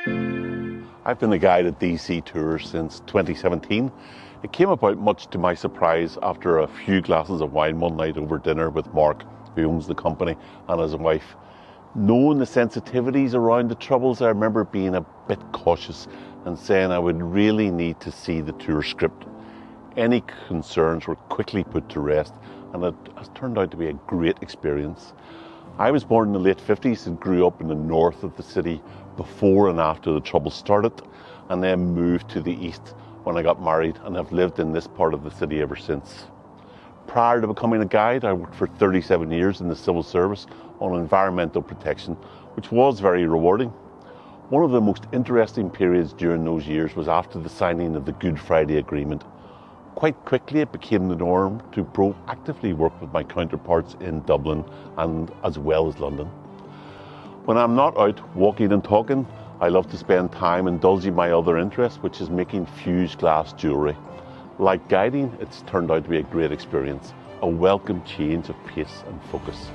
I've been a guide at DC Tours since 2017. It came about much to my surprise after a few glasses of wine one night over dinner with Mark, who owns the company, and his wife. Knowing the sensitivities around the troubles, I remember being a bit cautious and saying I would really need to see the tour script. Any concerns were quickly put to rest, and it has turned out to be a great experience. I was born in the late 50s and grew up in the north of the city before and after the trouble started, and then moved to the east when I got married, and have lived in this part of the city ever since. Prior to becoming a guide, I worked for 37 years in the civil service on environmental protection, which was very rewarding. One of the most interesting periods during those years was after the signing of the Good Friday Agreement. Quite quickly it became the norm to proactively work with my counterparts in Dublin and as well as London. When I'm not out walking and talking, I love to spend time indulging my other interest, which is making fused glass jewellery. Like guiding, it's turned out to be a great experience, a welcome change of pace and focus.